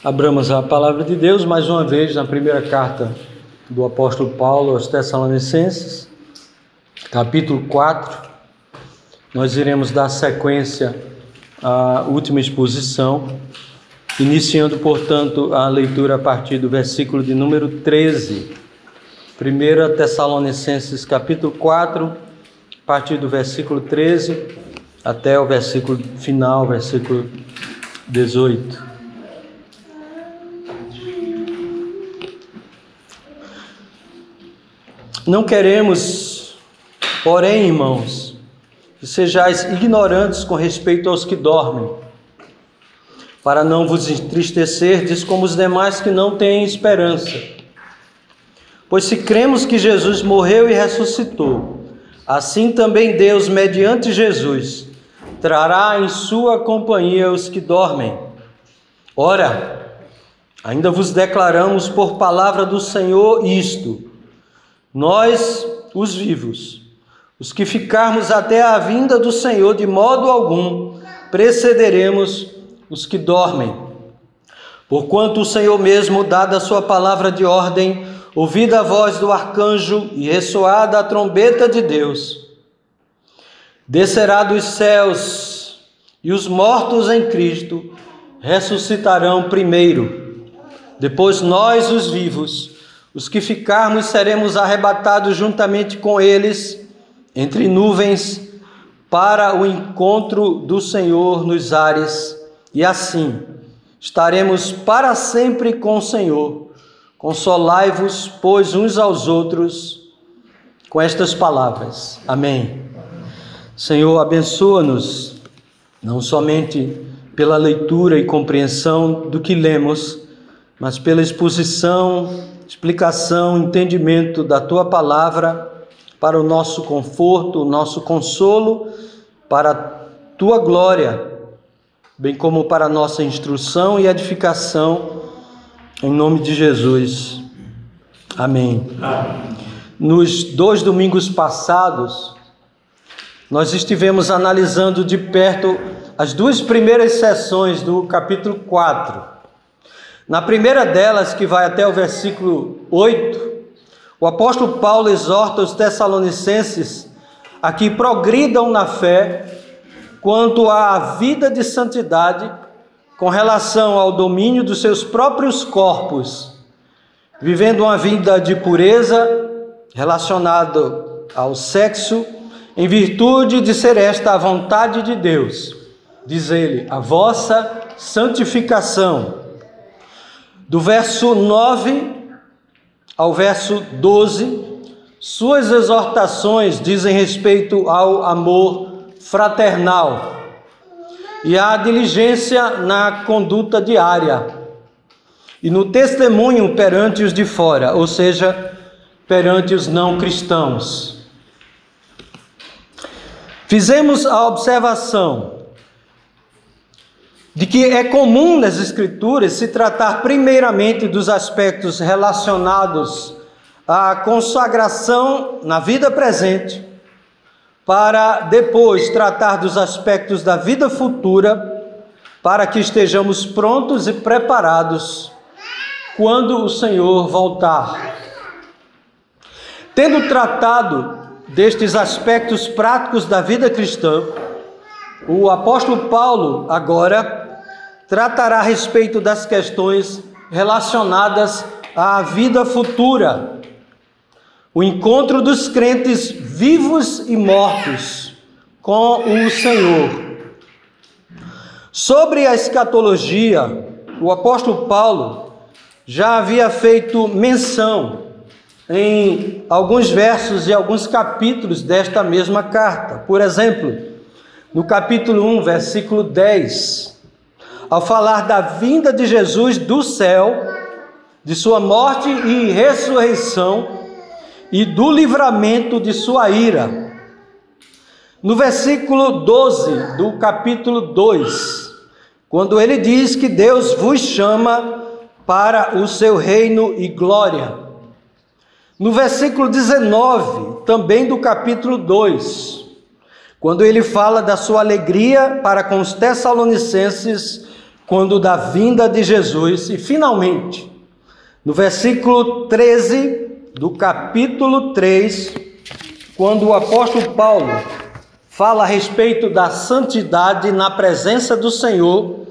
Abramos a palavra de Deus mais uma vez na primeira carta do apóstolo Paulo aos Tessalonicenses, capítulo 4. Nós iremos dar sequência à última exposição, iniciando, portanto, a leitura a partir do versículo de número 13. 1 Tessalonicenses, capítulo 4, a partir do versículo 13 até o versículo final, versículo 18. Não queremos, porém, irmãos, que sejais ignorantes com respeito aos que dormem, para não vos entristecerdes como os demais que não têm esperança. Pois se cremos que Jesus morreu e ressuscitou, assim também Deus, mediante Jesus, trará em sua companhia os que dormem. Ora, ainda vos declaramos por palavra do Senhor isto: nós, os vivos, os que ficarmos até a vinda do Senhor, de modo algum precederemos os que dormem. Porquanto o Senhor mesmo, dada a sua palavra de ordem, ouvida a voz do arcanjo e ressoada a trombeta de Deus, descerá dos céus, e os mortos em Cristo ressuscitarão primeiro. Depois nós, os vivos, os que ficarmos, seremos arrebatados juntamente com eles entre nuvens para o encontro do Senhor nos ares, e assim estaremos para sempre com o Senhor. Consolai-vos, pois, uns aos outros com estas palavras. Amém. Senhor, abençoa-nos, não somente pela leitura e compreensão do que lemos, mas pela exposição, explicação, entendimento da Tua palavra, para o nosso conforto, o nosso consolo, para a Tua glória, bem como para a nossa instrução e edificação, em nome de Jesus. Amém. Nos 2 domingos passados, nós estivemos analisando de perto as 2 primeiras sessões do capítulo 4. Na primeira delas, que vai até o versículo 8, o apóstolo Paulo exorta os tessalonicenses a que progridam na fé quanto à vida de santidade com relação ao domínio dos seus próprios corpos, vivendo uma vida de pureza relacionada ao sexo, em virtude de ser esta a vontade de Deus, diz ele, a vossa santificação. Do verso 9 ao verso 12, suas exortações dizem respeito ao amor fraternal e à diligência na conduta diária e no testemunho perante os de fora, ou seja, perante os não cristãos. Fizemos a observação de que é comum nas Escrituras se tratar primeiramente dos aspectos relacionados à consagração na vida presente, para depois tratar dos aspectos da vida futura, para que estejamos prontos e preparados quando o Senhor voltar. Tendo tratado destes aspectos práticos da vida cristã, o apóstolo Paulo agora tratará a respeito das questões relacionadas à vida futura, o encontro dos crentes vivos e mortos com o Senhor. Sobre a escatologia, o apóstolo Paulo já havia feito menção em alguns versos e alguns capítulos desta mesma carta. Por exemplo, no capítulo 1, versículo 10, ao falar da vinda de Jesus do céu, de sua morte e ressurreição e do livramento de sua ira. No versículo 12 do capítulo 2, quando ele diz que Deus vos chama para o seu reino e glória. No versículo 19, também do capítulo 2, quando ele fala da sua alegria para com os tessalonicenses quando da vinda de Jesus. E finalmente, no versículo 13 do capítulo 3, quando o apóstolo Paulo fala a respeito da santidade na presença do Senhor,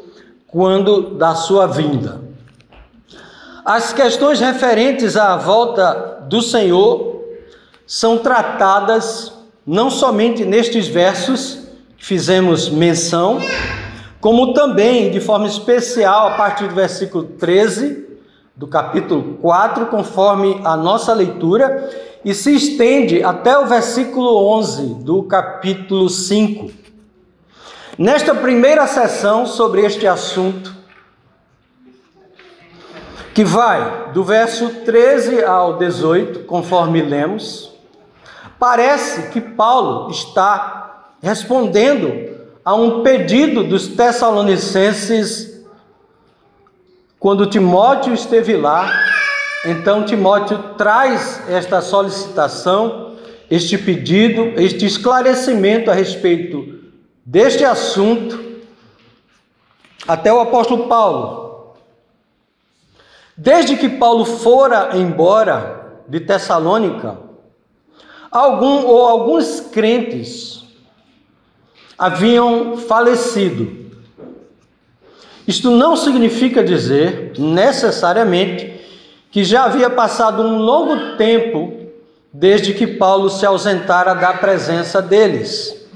quando da sua vinda. As questões referentes à volta do Senhor são tratadas não somente nestes versos que fizemos menção, como também, de forma especial, a partir do versículo 13 do capítulo 4, conforme a nossa leitura, e se estende até o versículo 11 do capítulo 5. Nesta primeira sessão sobre este assunto, que vai do verso 13 ao 18, conforme lemos, parece que Paulo está respondendo a um pedido dos Tessalonicenses quando Timóteo esteve lá. Então Timóteo traz esta solicitação, este pedido, este esclarecimento a respeito deste assunto até o apóstolo Paulo. Desde que Paulo fora embora de Tessalônica, alguns crentes haviam falecido. Isto não significa dizer, necessariamente, que já havia passado um longo tempo desde que Paulo se ausentara da presença deles.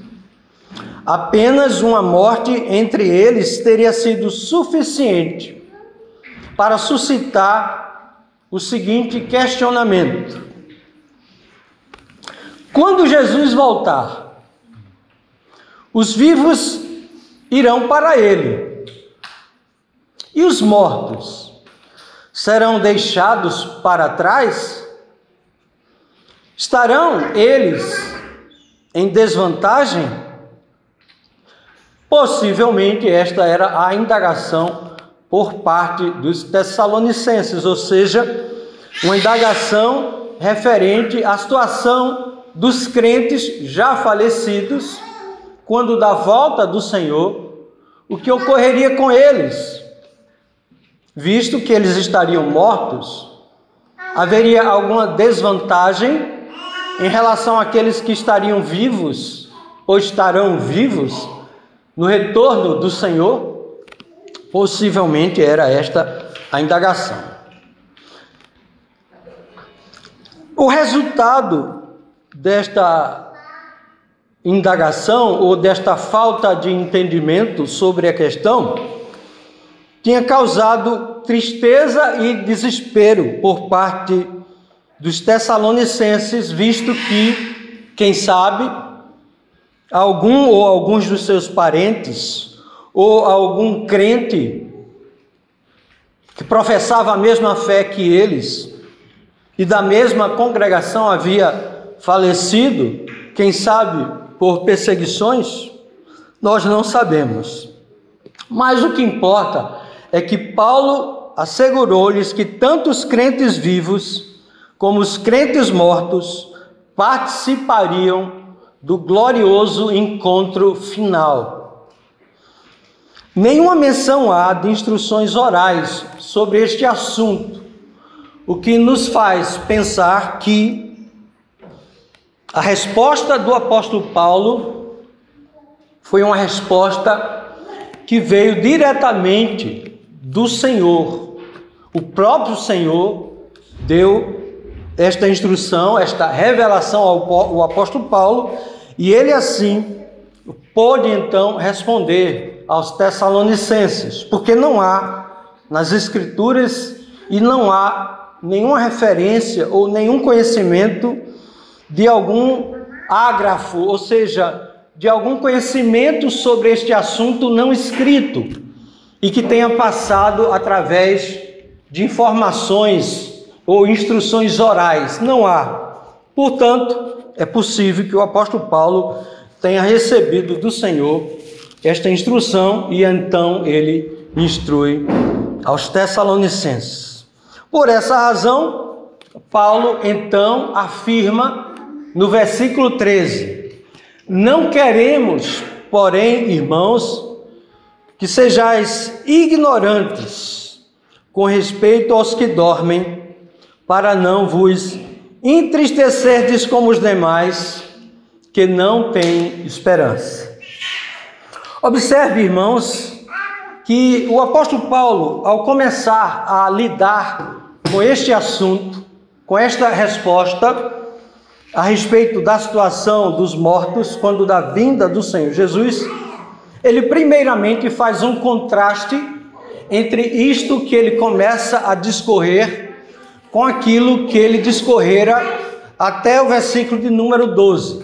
Apenas uma morte entre eles teria sido suficiente para suscitar o seguinte questionamento: quando Jesus voltar, os vivos irão para ele, e os mortos serão deixados para trás? Estarão eles em desvantagem? Possivelmente esta era a indagação por parte dos Tessalonicenses, ou seja, uma indagação referente à situação dos crentes já falecidos, quando da volta do Senhor, o que ocorreria com eles? Visto que eles estariam mortos, haveria alguma desvantagem em relação àqueles que estariam vivos ou estarão vivos no retorno do Senhor? Possivelmente era esta a indagação. O resultado desta indagação ou desta falta de entendimento sobre a questão tinha causado tristeza e desespero por parte dos Tessalonicenses, visto que, quem sabe, algum ou alguns dos seus parentes ou algum crente que professava a mesma fé que eles e da mesma congregação havia falecido, quem sabe por perseguições, nós não sabemos. Mas o que importa é que Paulo assegurou-lhes que tanto os crentes vivos como os crentes mortos participariam do glorioso encontro final. Nenhuma menção há de instruções orais sobre este assunto, o que nos faz pensar que a resposta do apóstolo Paulo foi uma resposta que veio diretamente do Senhor. O próprio Senhor deu esta instrução, esta revelação ao apóstolo Paulo, e ele assim pôde então responder aos Tessalonicenses, porque não há nas Escrituras e não há nenhuma referência ou nenhum conhecimento de algum ágrafo, ou seja, de algum conhecimento sobre este assunto não escrito e que tenha passado através de informações ou instruções orais. Não há. Portanto, é possível que o apóstolo Paulo tenha recebido do Senhor esta instrução e então ele instrui aos Tessalonicenses. Por essa razão, Paulo então afirma no versículo 13: não queremos, porém, irmãos, que sejais ignorantes com respeito aos que dormem, para não vos entristecerdes como os demais, que não têm esperança. Observe, irmãos, que o apóstolo Paulo, ao começar a lidar com este assunto, com esta resposta a respeito da situação dos mortos, quando da vinda do Senhor Jesus, ele primeiramente faz um contraste entre isto que ele começa a discorrer com aquilo que ele discorrera até o versículo de número 12.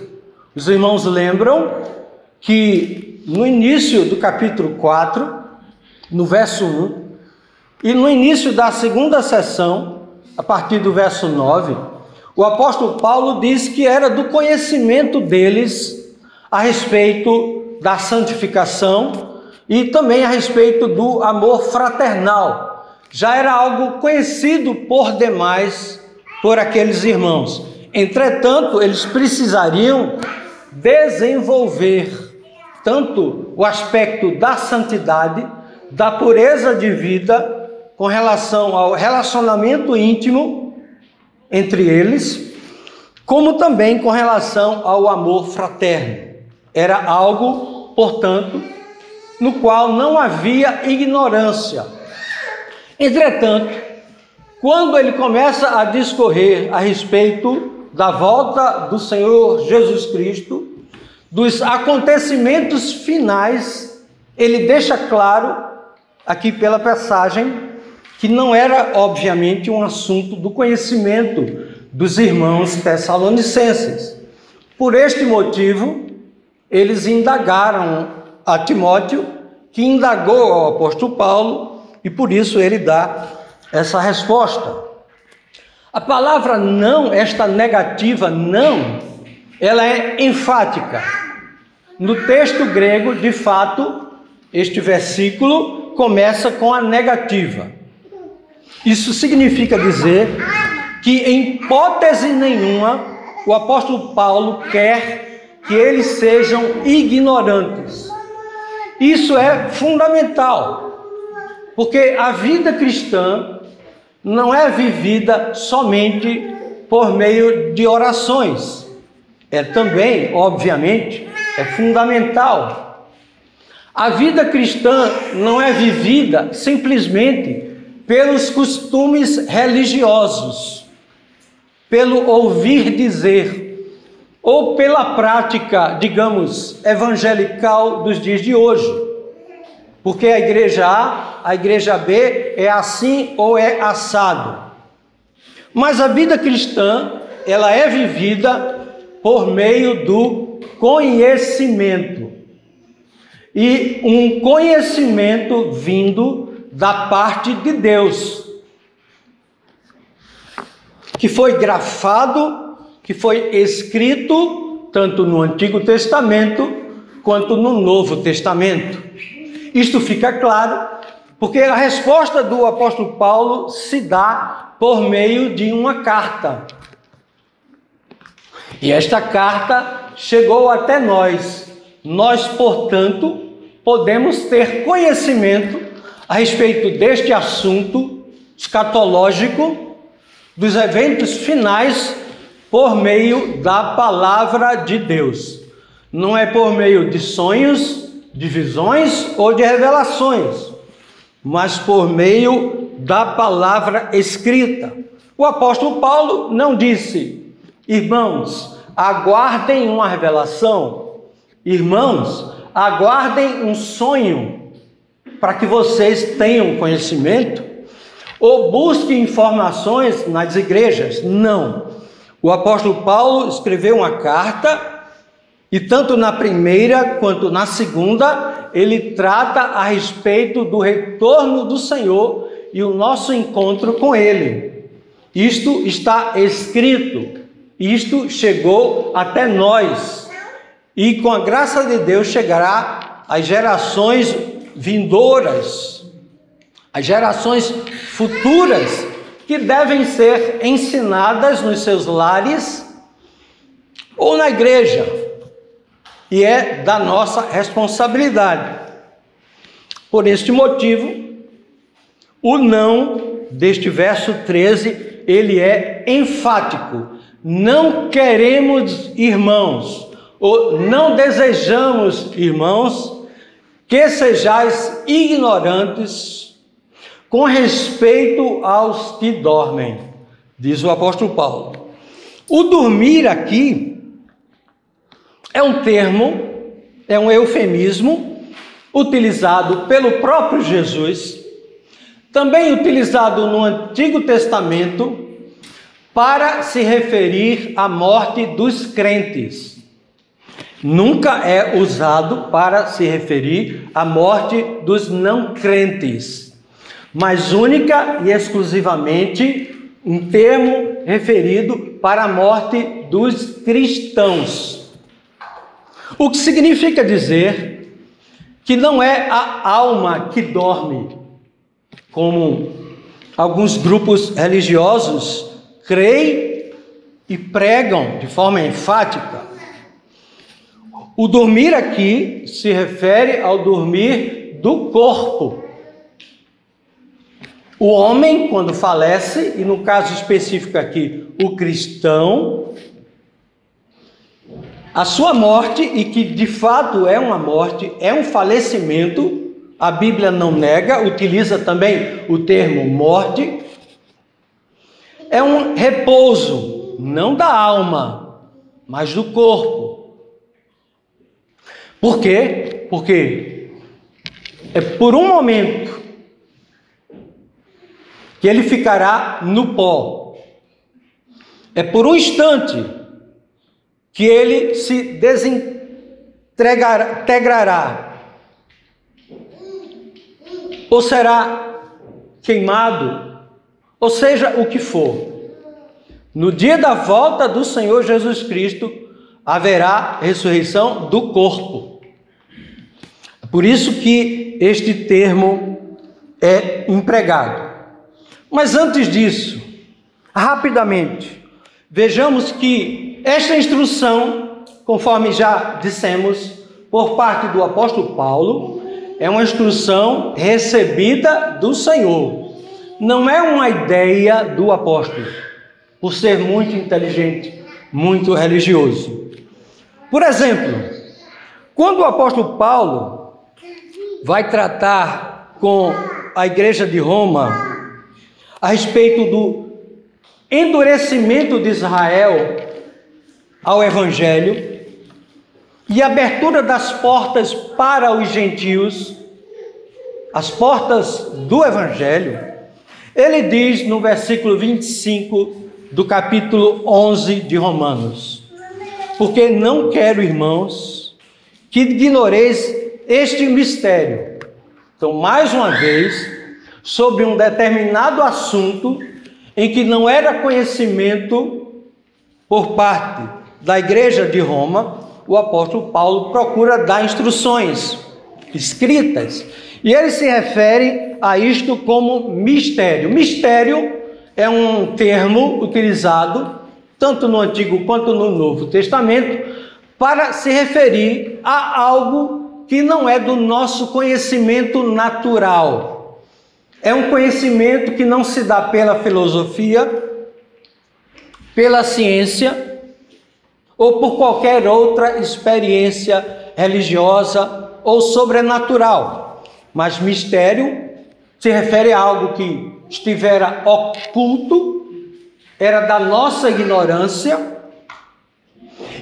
Os irmãos lembram que no início do capítulo 4, no verso 1, e no início da segunda sessão, a partir do verso 9, o apóstolo Paulo diz que era do conhecimento deles a respeito da santificação e também a respeito do amor fraternal. Já era algo conhecido por demais por aqueles irmãos. Entretanto, eles precisariam desenvolver tanto o aspecto da santidade, da pureza de vida, com relação ao relacionamento íntimo entre eles, como também com relação ao amor fraterno. Era algo, portanto, no qual não havia ignorância. Entretanto, quando ele começa a discorrer a respeito da volta do Senhor Jesus Cristo, dos acontecimentos finais, ele deixa claro, aqui pela passagem, que não era, obviamente, um assunto do conhecimento dos irmãos tessalonicenses. Por este motivo, eles indagaram a Timóteo, que indagou ao apóstolo Paulo, e por isso ele dá essa resposta. A palavra não, esta negativa não, ela é enfática. No texto grego, de fato, este versículo começa com a negativa. Isso significa dizer que, em hipótese nenhuma, o apóstolo Paulo quer que eles sejam ignorantes. Isso é fundamental, porque a vida cristã não é vivida somente por meio de orações. É também, obviamente, é fundamental. A vida cristã não é vivida simplesmente pelos costumes religiosos, pelo ouvir dizer, ou pela prática, digamos, evangelical dos dias de hoje. Porque a igreja A, a igreja B é assim ou é assado. Mas a vida cristã, ela é vivida por meio do conhecimento. E um conhecimento vindo da parte de Deus, que foi grafado, que foi escrito, tanto no Antigo Testamento, quanto no Novo Testamento. Isto fica claro, porque a resposta do apóstolo Paulo se dá por meio de uma carta. E esta carta chegou até nós. Nós, portanto, podemos ter conhecimento a respeito deste assunto escatológico, dos eventos finais, por meio da palavra de Deus. Não é por meio de sonhos, de visões ou de revelações, mas por meio da palavra escrita. O apóstolo Paulo não disse: irmãos, aguardem uma revelação, irmãos, aguardem um sonho, para que vocês tenham conhecimento, ou busquem informações nas igrejas. Não. O apóstolo Paulo escreveu uma carta, e tanto na primeira quanto na segunda, ele trata a respeito do retorno do Senhor e o nosso encontro com Ele. Isto está escrito, isto chegou até nós, e com a graça de Deus chegará às gerações vindouras, as gerações futuras, que devem ser ensinadas nos seus lares ou na igreja, e é da nossa responsabilidade. Por este motivo, o não deste verso 13, ele é enfático. Não queremos, irmãos, ou não desejamos, irmãos, que sejais ignorantes com respeito aos que dormem, diz o apóstolo Paulo. O dormir aqui é um termo, é um eufemismo utilizado pelo próprio Jesus, também utilizado no Antigo Testamento para se referir à morte dos crentes. Nunca é usado para se referir à morte dos não crentes, mas única e exclusivamente um termo referido para a morte dos cristãos. O que significa dizer que não é a alma que dorme, como alguns grupos religiosos creem e pregam de forma enfática. O dormir aqui se refere ao dormir do corpo. O homem, quando falece, e no caso específico aqui, o cristão, a sua morte, e que de fato é uma morte, é um falecimento, a Bíblia não nega, utiliza também o termo morte, é um repouso, não da alma, mas do corpo. Por quê? Porque é por um momento que ele ficará no pó. É por um instante que ele se desintegrará, ou será queimado, ou seja, o que for. No dia da volta do Senhor Jesus Cristo, haverá ressurreição do corpo. Por isso que este termo é empregado. Mas antes disso, rapidamente, vejamos que esta instrução, conforme já dissemos, por parte do apóstolo Paulo, é uma instrução recebida do Senhor. Não é uma ideia do apóstolo, por ser muito inteligente, muito religioso. Por exemplo, quando o apóstolo Paulo vai tratar com a igreja de Roma a respeito do endurecimento de Israel ao Evangelho e abertura das portas para os gentios, as portas do Evangelho, ele diz no versículo 25 do capítulo 11 de Romanos: porque não quero, irmãos, que ignoreis este mistério. Então, mais uma vez, sobre um determinado assunto em que não era conhecimento por parte da igreja de Roma, o apóstolo Paulo procura dar instruções escritas, e ele se refere a isto como mistério. Mistério é um termo utilizado tanto no Antigo quanto no Novo Testamento para se referir a algo que não é do nosso conhecimento natural. É um conhecimento que não se dá pela filosofia, pela ciência ou por qualquer outra experiência religiosa ou sobrenatural. Mas mistério se refere a algo que estivera oculto, era da nossa ignorância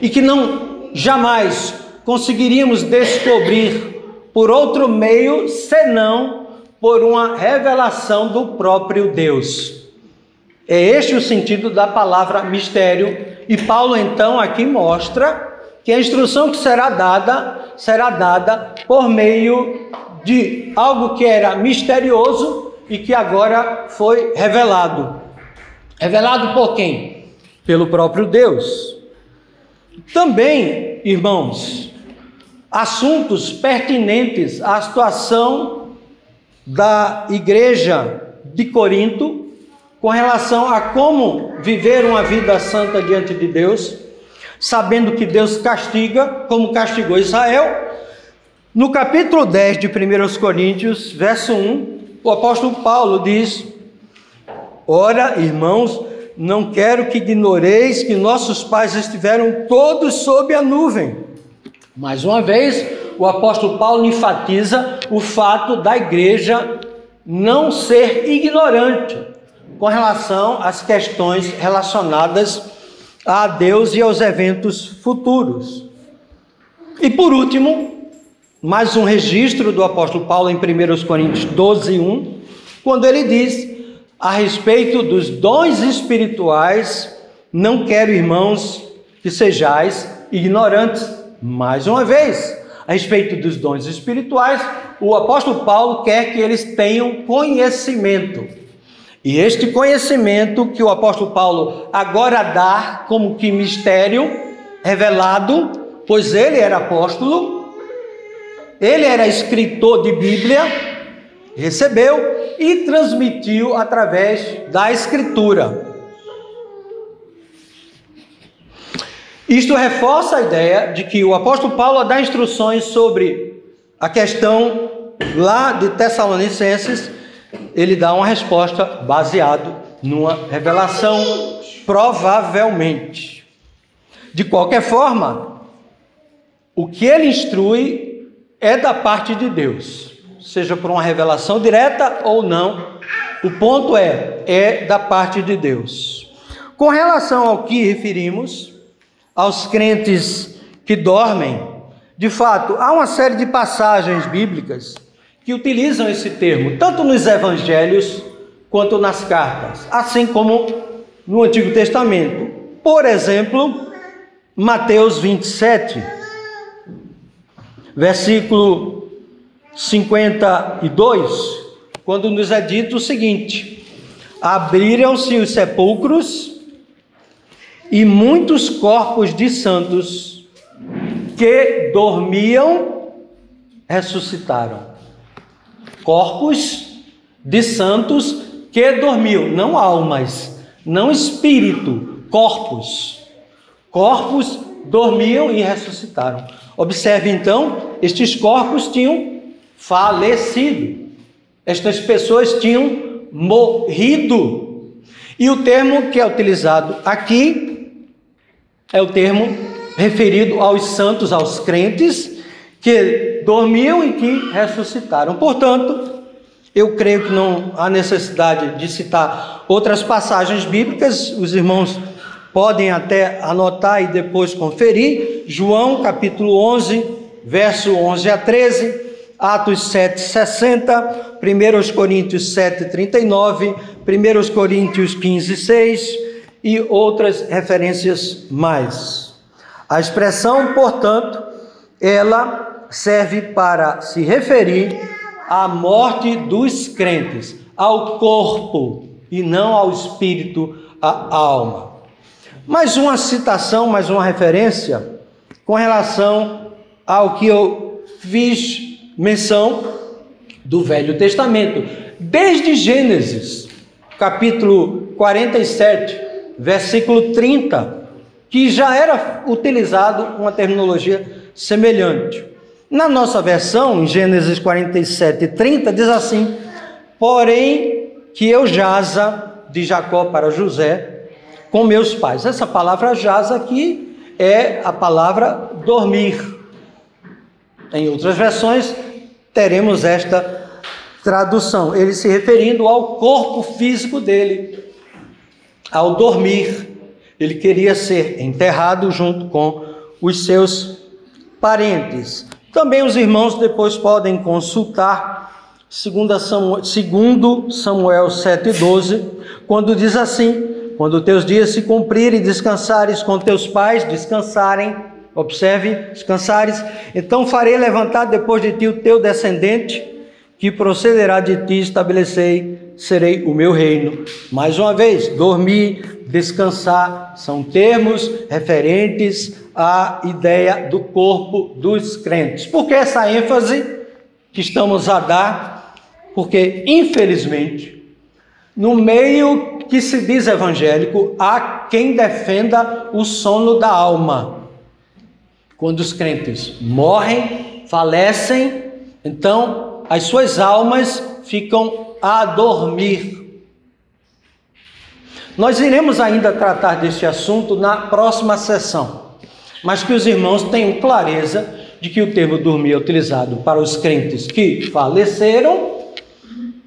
e que não jamais conseguiríamos descobrir por outro meio senão por uma revelação do próprio Deus. É este o sentido da palavra mistério, e Paulo então aqui mostra que a instrução que será dada por meio de algo que era misterioso e que agora foi revelado. Revelado por quem? Pelo próprio Deus. Também, irmãos, assuntos pertinentes à situação da igreja de Corinto, com relação a como viver uma vida santa diante de Deus, sabendo que Deus castiga, como castigou Israel, No capítulo 10 de 1 Coríntios, verso 1, o apóstolo Paulo diz: ora, irmãos, não quero que ignoreis que nossos pais estiveram todos sob a nuvem. Mais uma vez, o apóstolo Paulo enfatiza o fato da igreja não ser ignorante com relação às questões relacionadas a Deus e aos eventos futuros. E por último, mais um registro do apóstolo Paulo em 1 Coríntios 12, 1, quando ele diz a respeito dos dons espirituais: não quero, irmãos, que sejais ignorantes. Mais uma vez, a respeito dos dons espirituais, o apóstolo Paulo quer que eles tenham conhecimento. E este conhecimento que o apóstolo Paulo agora dá como que mistério revelado, pois ele era apóstolo, ele era escritor de Bíblia, recebeu e transmitiu através da Escritura. Isto reforça a ideia de que o apóstolo Paulo dá instruções sobre a questão lá de Tessalonicenses. Ele dá uma resposta baseado numa revelação, provavelmente. De qualquer forma, o que ele instrui é da parte de Deus, seja por uma revelação direta ou não. O ponto é da parte de Deus. Com relação ao que referimos aos crentes que dormem, de fato, há uma série de passagens bíblicas que utilizam esse termo, tanto nos evangelhos quanto nas cartas, assim como no Antigo Testamento. Por exemplo, Mateus 27, versículo 52, quando nos é dito o seguinte: abriram-se os sepulcros e muitos corpos de santos que dormiam ressuscitaram. Corpos de santos que dormiam, não almas, não espírito, corpos. Corpos dormiam e ressuscitaram. Observe então, estes corpos tinham falecido. Estas pessoas tinham morrido. E o termo que é utilizado aqui é o termo referido aos santos, aos crentes que dormiam e que ressuscitaram. Portanto, eu creio que não há necessidade de citar outras passagens bíblicas. Os irmãos podem até anotar e depois conferir. João capítulo 11, verso 11 a 13, Atos 7, 60, 1 Coríntios 7, 39, 1 Coríntios 15, 6 e outras referências mais. A expressão, portanto, ela serve para se referir à morte dos crentes, ao corpo e não ao espírito, à alma. Mais uma citação, mais uma referência com relação ao que eu fiz menção do Velho Testamento. Desde Gênesis, capítulo 47, versículo 30, que já era utilizado uma terminologia semelhante. Na nossa versão, em Gênesis 47, 30, diz assim: porém que eu jaza de Jacó para José com meus pais. Essa palavra jaza aqui é a palavra dormir. Em outras versões teremos esta tradução, ele se referindo ao corpo físico dele, ao dormir. Ele queria ser enterrado junto com os seus parentes. Também os irmãos depois podem consultar 2 Samuel 7,12, quando diz assim: quando teus dias se cumprirem e descansares com teus pais, descansarem, observe, descansares, então farei levantar depois de ti o teu descendente, que procederá de ti, serei o meu reino. Mais uma vez, dormir, descansar, são termos referentes à ideia do corpo dos crentes. Por que essa ênfase que estamos a dar? Porque, infelizmente, no meio que se diz evangélico, há quem defenda o sono da alma. Quando os crentes morrem, falecem, então as suas almas ficam a dormir. Nós iremos ainda tratar deste assunto na próxima sessão, mas que os irmãos tenham clareza de que o termo dormir é utilizado para os crentes que faleceram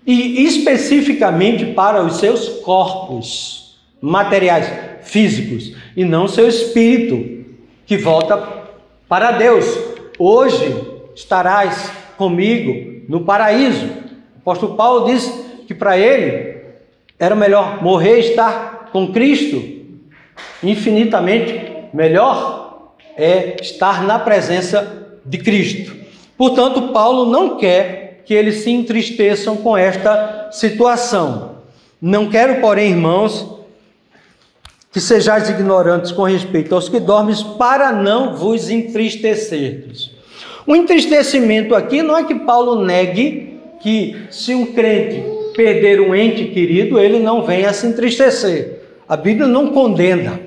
e especificamente para os seus corpos materiais, físicos, e não seu espírito, que volta para Deus. Hoje estarás comigo no paraíso. O apóstolo Paulo diz que para ele era melhor morrer e estar com Cristo. Infinitamente melhor é estar na presença de Cristo. Portanto, Paulo não quer que eles se entristeçam com esta situação. Não quero, porém, irmãos, que sejais ignorantes com respeito aos que dormem, para não vos entristecerdes. O entristecimento aqui não é que Paulo negue que se um crente perder um ente querido, ele não venha a se entristecer. A Bíblia não condena.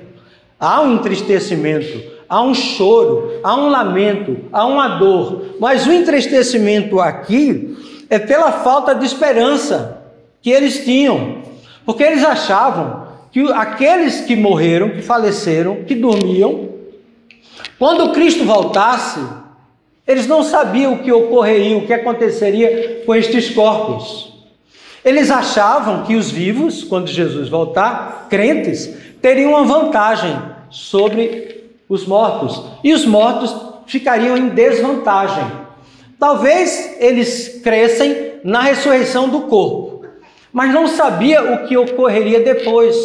Há um entristecimento, há um choro, há um lamento, há uma dor. Mas o entristecimento aqui é pela falta de esperança que eles tinham. Porque eles achavam que aqueles que morreram, que faleceram, que dormiam, quando Cristo voltasse, eles não sabiam o que ocorreria, o que aconteceria com estes corpos. Eles achavam que os vivos, quando Jesus voltar, crentes, teriam uma vantagem sobre os mortos, e os mortos ficariam em desvantagem. Talvez eles crescem na ressurreição do corpo, mas não sabia o que ocorreria depois.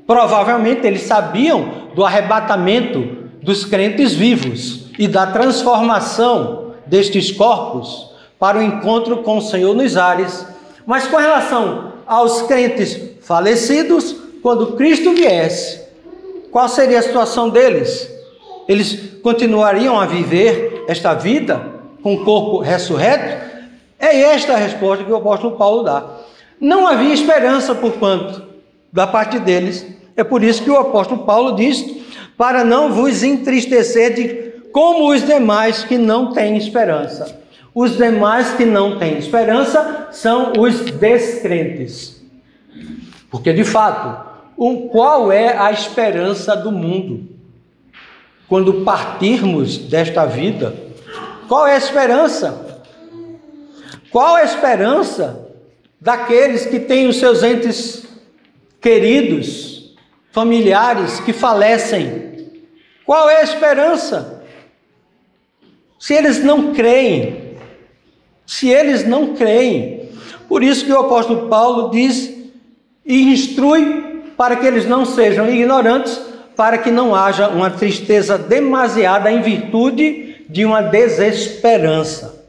Provavelmente eles sabiam do arrebatamento dos crentes vivos e da transformação destes corpos para o encontro com o Senhor nos ares. Mas com relação aos crentes falecidos, quando Cristo viesse, qual seria a situação deles? Eles continuariam a viver esta vida com o corpo ressurreto? É esta a resposta que o apóstolo Paulo dá. Não havia esperança por quanto da parte deles. É por isso que o apóstolo Paulo diz, para não vos entristecer de como os demais que não têm esperança. Os demais que não têm esperança são os descrentes. Porque, de fato, qual é a esperança do mundo? Quando partirmos desta vida, qual é a esperança? Qual é a esperança daqueles que têm os seus entes queridos, familiares, que falecem? Qual é a esperança? Se eles não creem, por isso que o apóstolo Paulo diz e instrui para que eles não sejam ignorantes, para que não haja uma tristeza demasiada em virtude de uma desesperança.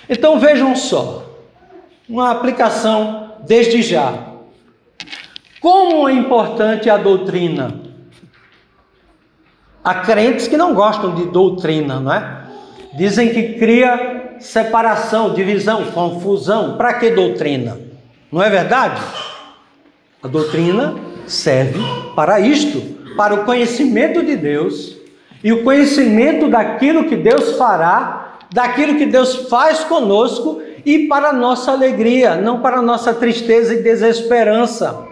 Então vejam só, uma aplicação desde já. Como é importante a doutrina. Há crentes que não gostam de doutrina, não é? Dizem que cria separação, divisão, confusão. Para que doutrina? Não é verdade? A doutrina serve para isto, para o conhecimento de Deus e o conhecimento daquilo que Deus fará, daquilo que Deus faz conosco e para a nossa alegria, não para a nossa tristeza e desesperança.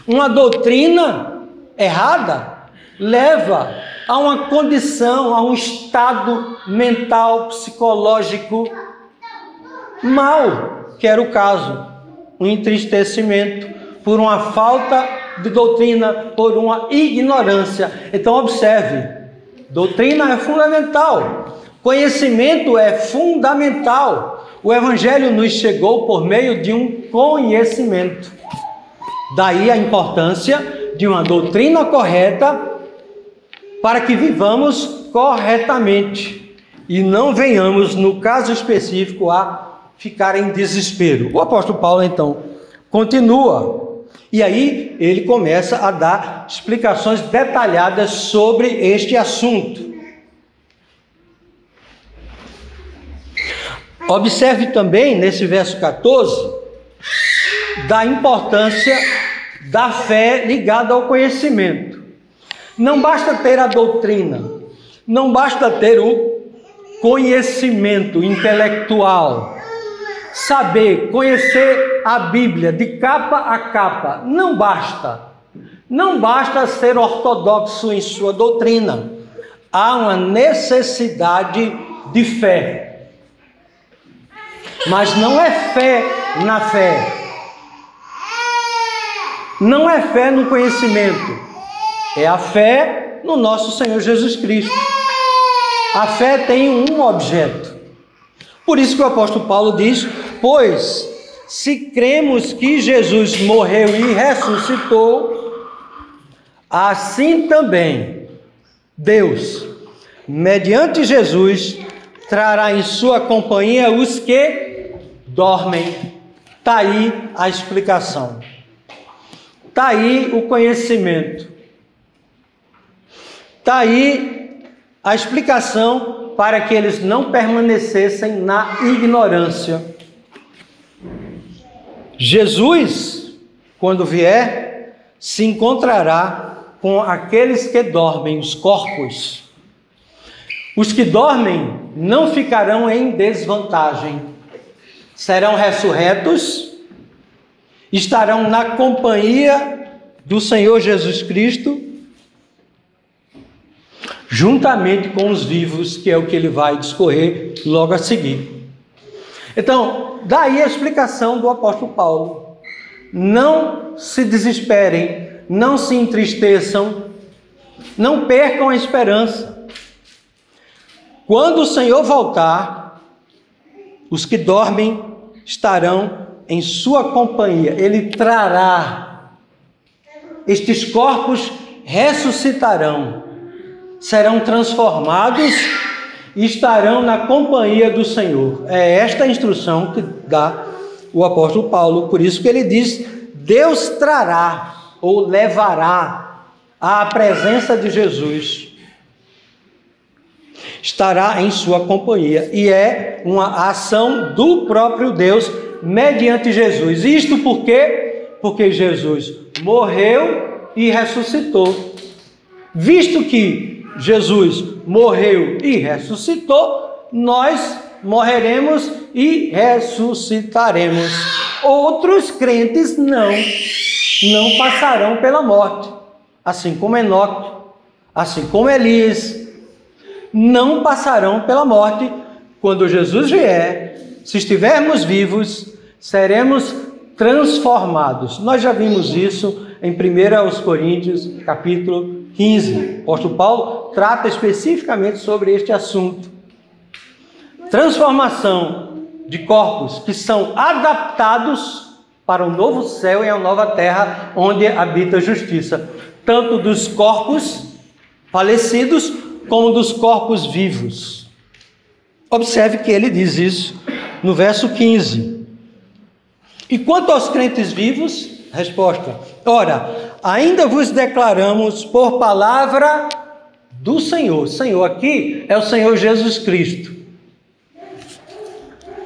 Uma doutrina errada leva a uma condição, a um estado mental, psicológico mau, que era o caso, um entristecimento por uma falta de doutrina, por uma ignorância. Então observe, doutrina é fundamental, conhecimento é fundamental. O Evangelho nos chegou por meio de um conhecimento. Daí a importância de uma doutrina correta para que vivamos corretamente e não venhamos, no caso específico, a ficar em desespero. O apóstolo Paulo, então, continua. E aí ele começa a dar explicações detalhadas sobre este assunto. Observe também, nesse verso 14, da importância da fé ligada ao conhecimento. Não basta ter a doutrina, não basta ter o conhecimento intelectual, saber, conhecer a Bíblia de capa a capa, não basta. Não basta ser ortodoxo em sua doutrina. Há uma necessidade de fé. Mas não é fé na fé. Não é fé no conhecimento. É a fé no nosso Senhor Jesus Cristo. A fé tem um objeto. Por isso que o apóstolo Paulo diz: pois, se cremos que Jesus morreu e ressuscitou, assim também Deus, mediante Jesus, trará em sua companhia os que dormem. Está aí a explicação. Está aí o conhecimento. Está aí a explicação para que eles não permanecessem na ignorância. Jesus, quando vier, se encontrará com aqueles que dormem, os corpos. Os que dormem não ficarão em desvantagem. Serão ressurretos, estarão na companhia do Senhor Jesus Cristo, juntamente com os vivos, que é o que ele vai discorrer logo a seguir. Então, daí a explicação do apóstolo Paulo. Não se desesperem, não se entristeçam, não percam a esperança. Quando o Senhor voltar, os que dormem estarão em sua companhia. Ele trará, estes corpos ressuscitarão, serão transformados e estarão na companhia do Senhor. É esta a instrução que dá o apóstolo Paulo. Por isso que ele diz: Deus trará ou levará à presença de Jesus. Estará em sua companhia. E é uma ação do próprio Deus mediante Jesus. Isto por quê? Porque Jesus morreu e ressuscitou. Visto que Jesus morreu e ressuscitou, nós morreremos e ressuscitaremos. Outros crentes não passarão pela morte, assim como Enoque, assim como Elias, não passarão pela morte. Quando Jesus vier, se estivermos vivos, seremos transformados. Nós já vimos isso em 1 Coríntios, capítulo 15. O apóstolo Paulo trata especificamente sobre este assunto. Transformação de corpos que são adaptados para o novo céu e a nova terra onde habita a justiça, tanto dos corpos falecidos como dos corpos vivos. Observe que ele diz isso no verso 15. E quanto aos crentes vivos, resposta: ora, ainda vos declaramos por palavra do Senhor. Senhor aqui é o Senhor Jesus Cristo.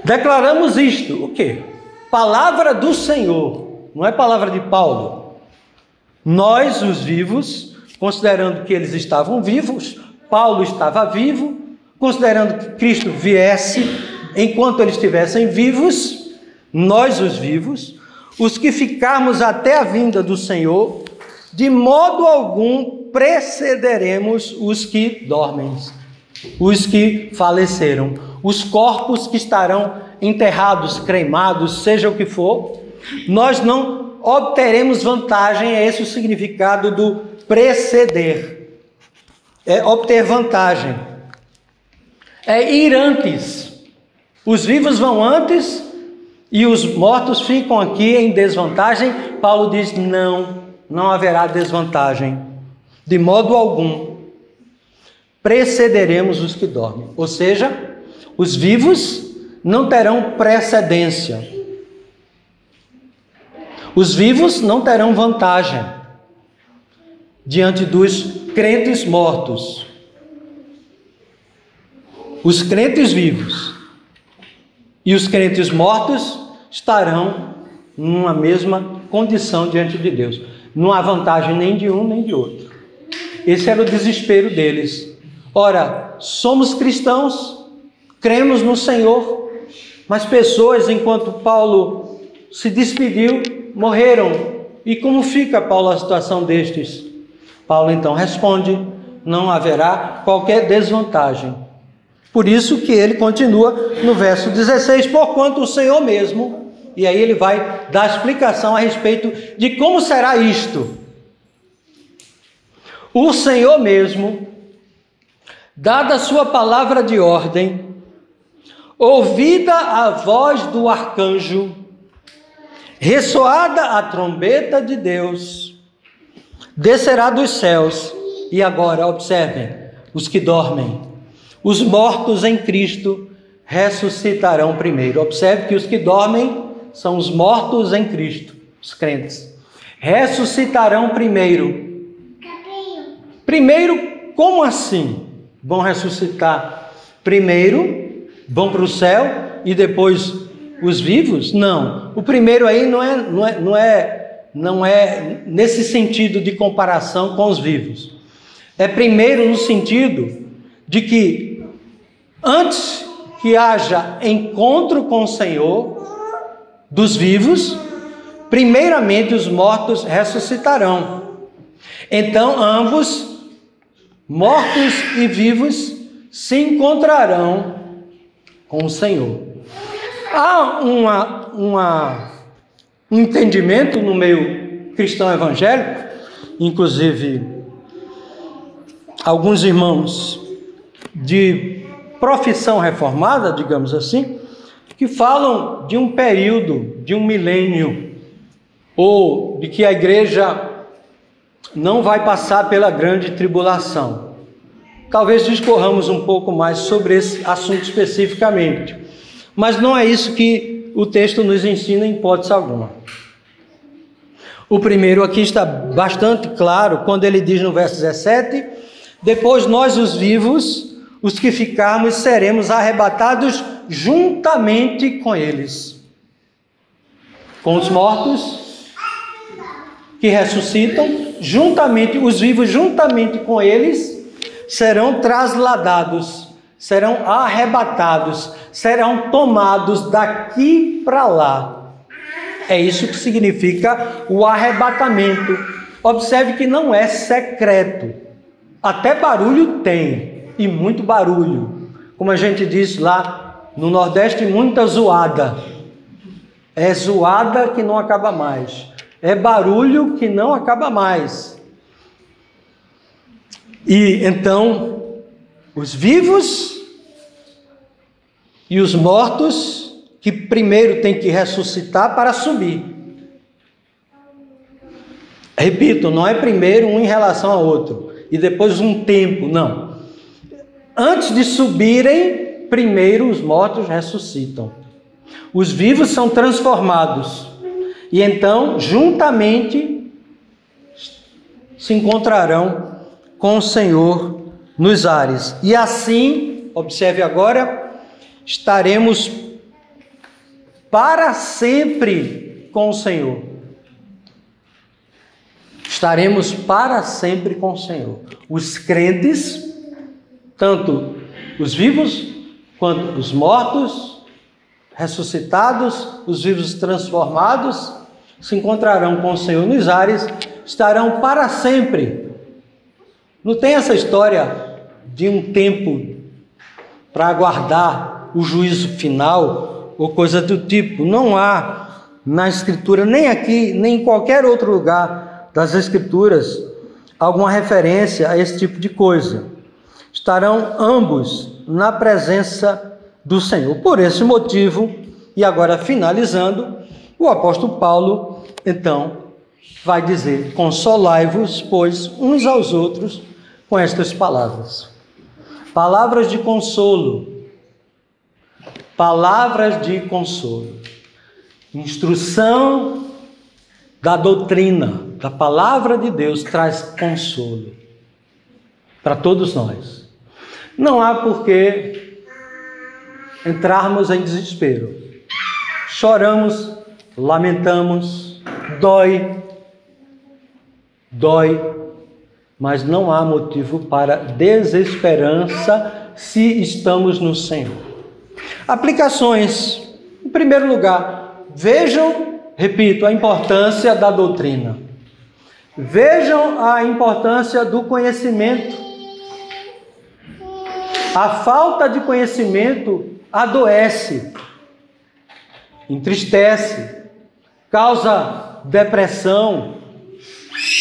Declaramos isto, o quê? Palavra do Senhor, não é palavra de Paulo. Nós, os vivos, considerando que eles estavam vivos, Paulo estava vivo, considerando que Cristo viesse enquanto eles estivessem vivos, nós, os vivos, os que ficarmos até a vinda do Senhor, de modo algum precederemos os que dormem, os que faleceram, os corpos que estarão enterrados, cremados, seja o que for. Nós não obteremos vantagem. É esse o significado do preceder. É obter vantagem. É ir antes. Os vivos vão antes e os mortos ficam aqui em desvantagem. Paulo diz: não haverá desvantagem, de modo algum. Precederemos os que dormem. Ou seja, os vivos não terão precedência. Os vivos não terão vantagem diante dos crentes mortos. Os crentes vivos e os crentes mortos estarão numa mesma condição diante de Deus. Não há vantagem nem de um nem de outro. Esse era o desespero deles. Ora, somos cristãos, cremos no Senhor, mas pessoas, enquanto Paulo se despediu, morreram. E como fica, Paulo, a situação destes? Paulo então responde: não haverá qualquer desvantagem. Por isso que ele continua no verso 16, porquanto o Senhor mesmo, e aí ele vai dar explicação a respeito de como será isto. O Senhor mesmo, dada a sua palavra de ordem, ouvida a voz do arcanjo, ressoada a trombeta de Deus, descerá dos céus. E agora, observem, os que dormem, os mortos em Cristo, ressuscitarão primeiro. Observe que os que dormem são os mortos em Cristo, os crentes. Ressuscitarão primeiro. Primeiro, como assim vão ressuscitar? Primeiro vão para o céu e depois os vivos? Não. O primeiro aí não é nesse sentido de comparação com os vivos. É primeiro no sentido de que antes que haja encontro com o Senhor dos vivos, primeiramente os mortos ressuscitarão. Então ambos, mortos e vivos, se encontrarão com o Senhor. Há um entendimento no meio cristão evangélico, inclusive alguns irmãos de profissão reformada, digamos assim, que falam de um período, de um milênio, ou de que a igreja não vai passar pela grande tribulação. Talvez discorramos um pouco mais sobre esse assunto especificamente, mas não é isso que o texto nos ensina em hipótese alguma. O primeiro aqui está bastante claro, quando ele diz no verso 17, depois nós os vivos, os que ficarmos, seremos arrebatados juntamente com eles. Com os mortos que ressuscitam, juntamente, os vivos juntamente com eles, serão trasladados, serão arrebatados, serão tomados daqui para lá. É isso que significa o arrebatamento. Observe que não é secreto. Até barulho tem, e muito barulho. Como a gente diz lá no Nordeste, muita zoada. É zoada que não acaba mais. É barulho que não acaba mais. E então, os vivos e os mortos, que primeiro tem que ressuscitar para subir. Repito, não é primeiro um em relação ao outro, e depois um tempo, não. Antes de subirem, primeiro os mortos ressuscitam. Os vivos são transformados. E então, juntamente, se encontrarão com o Senhor nos ares. E assim, observe agora, estaremos para sempre com o Senhor. Estaremos para sempre com o Senhor. Os crentes, tanto os vivos quanto os mortos, ressuscitados, os vivos transformados, se encontrarão com o Senhor nos ares, estarão para sempre. Não tem essa história de um tempo para aguardar o juízo final ou coisa do tipo. Não há na Escritura, nem aqui, nem em qualquer outro lugar das Escrituras, alguma referência a esse tipo de coisa. Estarão ambos na presença do Senhor. Por esse motivo, e agora finalizando, o apóstolo Paulo, então, vai dizer: consolai-vos, pois, uns aos outros com estas palavras. Palavras de consolo. Palavras de consolo. Instrução da doutrina, da palavra de Deus, traz consolo para todos nós. Não há por que entrarmos em desespero. Choramos, lamentamos, dói, mas não há motivo para desesperança se estamos no Senhor. Aplicações. Em primeiro lugar, vejam, repito, a importância da doutrina. Vejam a importância do conhecimento. A falta de conhecimento adoece, entristece, causa depressão,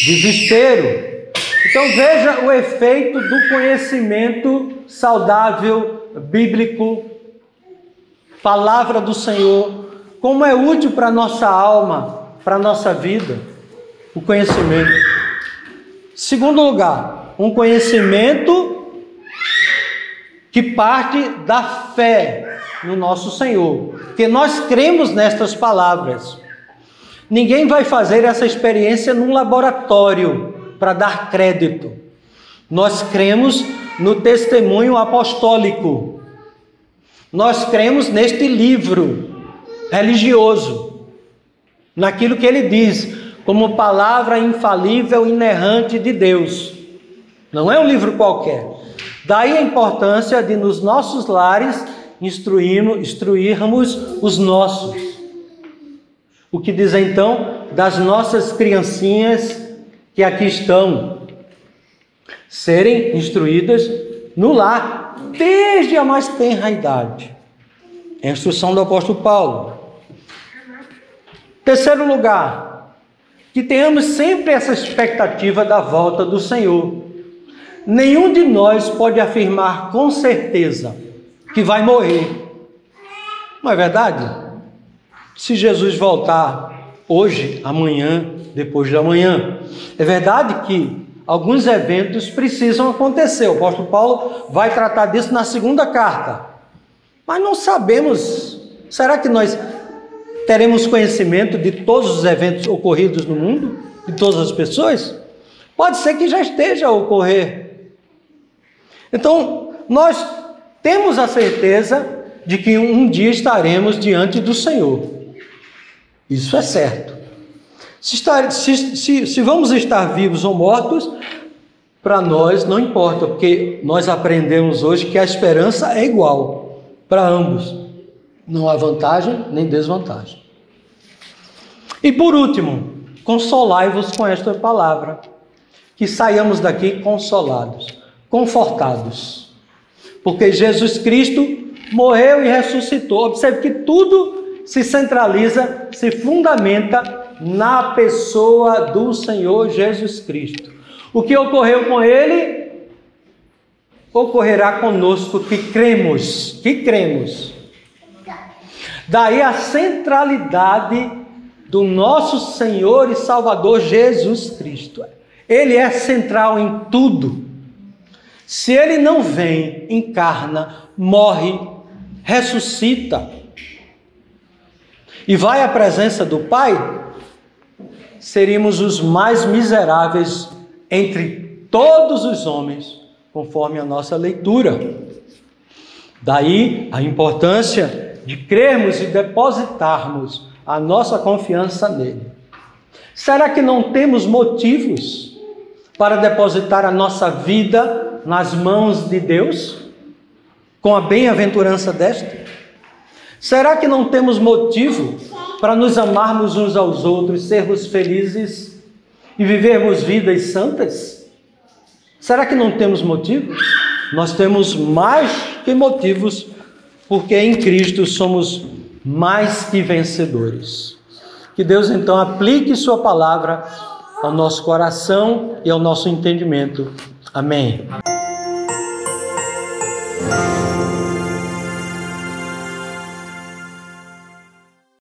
desespero. Então veja o efeito do conhecimento saudável, bíblico, palavra do Senhor, como é útil para a nossa alma, para a nossa vida, o conhecimento. Segundo lugar, um conhecimento que parte da fé no nosso Senhor, porque nós cremos nestas palavras. Ninguém vai fazer essa experiência num laboratório para dar crédito. Nós cremos no testemunho apostólico. Nós cremos neste livro religioso, naquilo que ele diz, como palavra infalível, inerrante de Deus. Não é um livro qualquer. Daí a importância de nos nossos lares instruirmos os nossos. O que diz então das nossas criancinhas que aqui estão, serem instruídas no lar, desde a mais tenra idade. É a instrução do apóstolo Paulo. Terceiro lugar, que tenhamos sempre essa expectativa da volta do Senhor. Nenhum de nós pode afirmar com certeza que vai morrer. Não é verdade? Se Jesus voltar hoje, amanhã, depois de amanhã. É verdade que alguns eventos precisam acontecer. O apóstolo Paulo vai tratar disso na segunda carta. Mas não sabemos. Será que nós teremos conhecimento de todos os eventos ocorridos no mundo? De todas as pessoas? Pode ser que já esteja a ocorrer. Então, nós temos a certeza de que um dia estaremos diante do Senhor. Isso é certo. Se vamos estar vivos ou mortos, para nós não importa, porque nós aprendemos hoje que a esperança é igual para ambos. Não há vantagem nem desvantagem. E por último, consolai-vos com esta palavra, que saiamos daqui consolados, confortados, porque Jesus Cristo morreu e ressuscitou. Observe que tudo se centraliza, se fundamenta na pessoa do Senhor Jesus Cristo. O que ocorreu com ele, ocorrerá conosco que cremos. Daí a centralidade do nosso Senhor e Salvador Jesus Cristo. Ele é central em tudo. Se ele não vem, encarna, morre, ressuscita e vai à presença do Pai, seríamos os mais miseráveis entre todos os homens, conforme a nossa leitura. Daí a importância de crermos e depositarmos a nossa confiança nele. Será que não temos motivos para depositar a nossa vida nas mãos de Deus, com a bem-aventurança desta? Será que não temos motivo para nos amarmos uns aos outros, sermos felizes e vivermos vidas santas? Será que não temos motivo? Nós temos mais que motivos, porque em Cristo somos mais que vencedores. Que Deus então aplique sua palavra ao nosso coração e ao nosso entendimento. Amém.